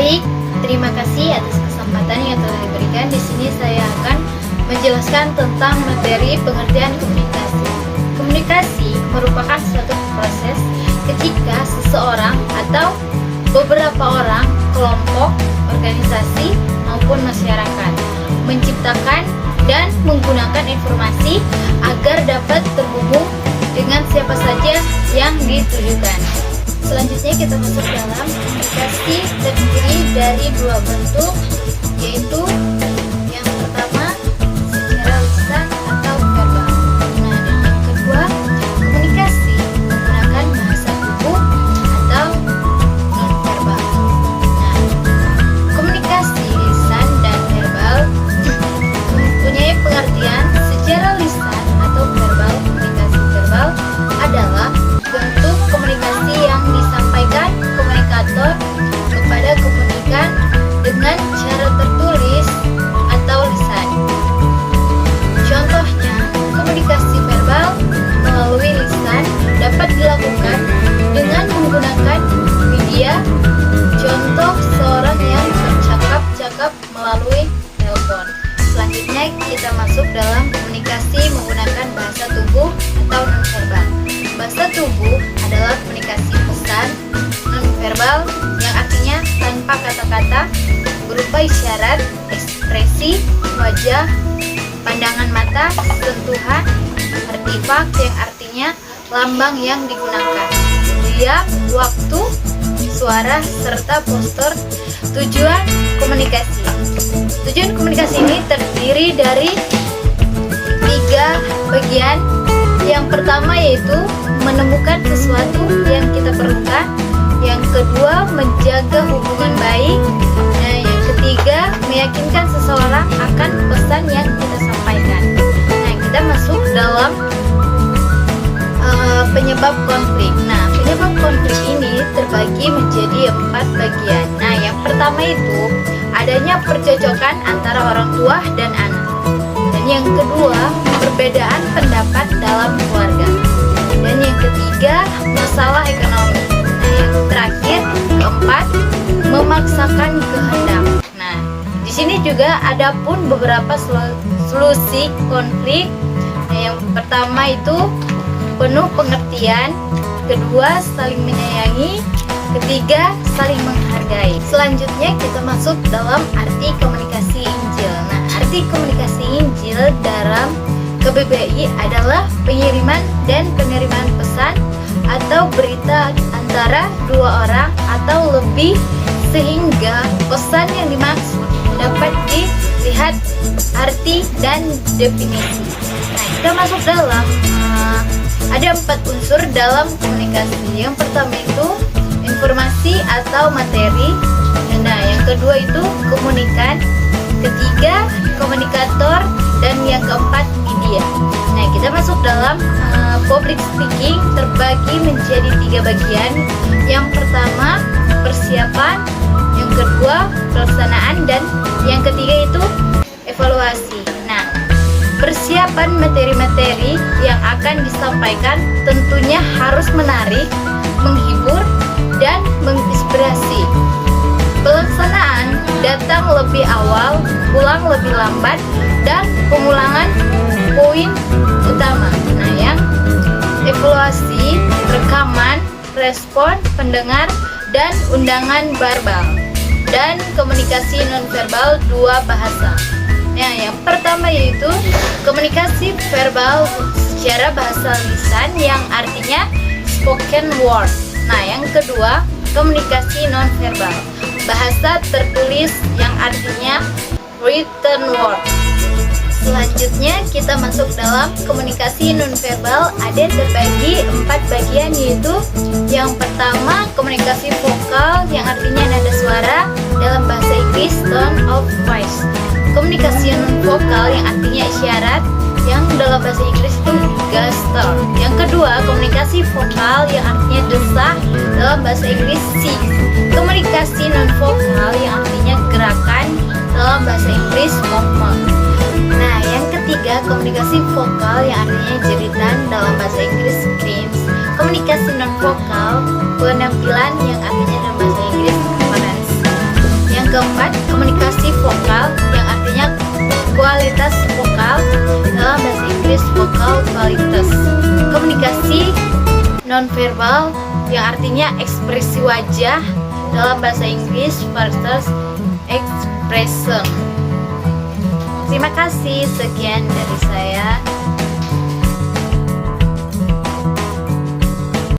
Baik, terima kasih atas kesempatan yang telah diberikan. Di sini saya akan menjelaskan tentang materi pengertian komunikasi. Komunikasi merupakan suatu proses ketika seseorang atau beberapa orang, kelompok, organisasi, maupun masyarakat menciptakan dan menggunakan informasi agar dapat terhubung dengan siapa saja yang ditujukan. Selanjutnya kita masuk dalam komunikasi terdiri dari dua bentuk, yaitu yang pertama secara lisan atau verbal. Nah, dan yang kedua komunikasi menggunakan bahasa tubuh atau non-verbal. Nah, komunikasi lisan dan verbal mempunyai pengertian. Secara lisan atau verbal, komunikasi verbal adalah bentuk komunikasi yang disampaikan komunikator kepada komunikan dengan cara tertulis atau lisan. Contohnya, komunikasi verbal melalui lisan dapat dilakukan dengan menggunakan media. Contoh, seorang yang bercakap-cakap melalui telepon. Selanjutnya kita masuk dalam komunikasi menggunakan bahasa tubuh atau nonverbal. Bahasa tubuh adalah komunikasi pesan nonverbal yang artinya tanpa kata-kata, berupa isyarat, ekspresi wajah, pandangan mata, sentuhan, artifak yang artinya lambang yang digunakan, dia, waktu, suara, serta postur. Tujuan komunikasi. Tujuan komunikasi ini terdiri dari 3 bagian. Yang pertama yaitu menemukan sesuatu yang kita perlukan. Yang kedua, menjaga hubungan baik. Nah, yang ketiga, meyakinkan seseorang akan pesan yang kita sampaikan. Nah, kita masuk dalam penyebab konflik. Nah, penyebab konflik ini terbagi menjadi 4 bagian. Nah, yang pertama itu adanya percocokan antara orang tua dan anak. Dan yang kedua, perbedaan pendapat dalam keluarga. Dan yang ketiga, masalah ekonomi. Nah, yang terakhir, keempat, memaksakan kehendak. Nah, di sini juga ada pun beberapa solusi konflik. Nah, yang pertama itu penuh pengertian, kedua saling menyayangi, ketiga saling menghargai. Selanjutnya kita masuk dalam arti komunikasi Injil. Nah, arti komunikasi Injil dalam KBBI adalah pengiriman dan penerimaan pesan atau berita antara 2 orang atau lebih sehingga pesan yang dimaksud dapat dilihat arti dan definisi. Nah, kita masuk dalam ada 4 unsur dalam komunikasi. Yang pertama itu informasi atau materi. Nah, yang kedua itu komunikan, ketiga komunikator, dan yang keempat media. Nah, kita masuk dalam public speaking terbagi menjadi 3 bagian. Yang pertama persiapan, yang kedua pelaksanaan, dan yang ketiga itu evaluasi. Nah, persiapan materi-materi yang akan disampaikan tentunya harus menarik, menghibur, dan menginspirasi. Pelaksanaan datang lebih awal, pulang lebih lambat, dan pengulangan poin utama. Nah, yang evaluasi, rekaman, respon pendengar, dan undangan verbal. Dan komunikasi nonverbal 2 bahasa. Nah, yang pertama yaitu komunikasi verbal secara bahasa lisan yang artinya spoken word. Nah, yang kedua komunikasi nonverbal bahasa tertulis yang artinya written word. Selanjutnya kita masuk dalam komunikasi nonverbal, ada terbagi 4 bagian, yaitu yang pertama komunikasi vokal yang artinya nada suara, dalam bahasa Inggris tone of voice. Komunikasi non-vokal yang artinya isyarat, yang dalam bahasa Inggris itu gesture. Yang kedua, komunikasi vokal yang artinya desah, dalam bahasa Inggris sign. Komunikasi non-vokal yang artinya gerakan, dalam bahasa Inggris movement. Nah, yang ketiga, komunikasi vokal yang artinya jeritan, dalam bahasa Inggris screams. Komunikasi non-vokal penampilan yang artinya dalam bahasa Inggris appearance. keempat, komunikasi vokal yang artinya kualitas vokal, dalam bahasa Inggris vocal qualities. Komunikasi nonverbal yang artinya ekspresi wajah, dalam bahasa Inggris facial expression. Terima kasih, sekian dari saya.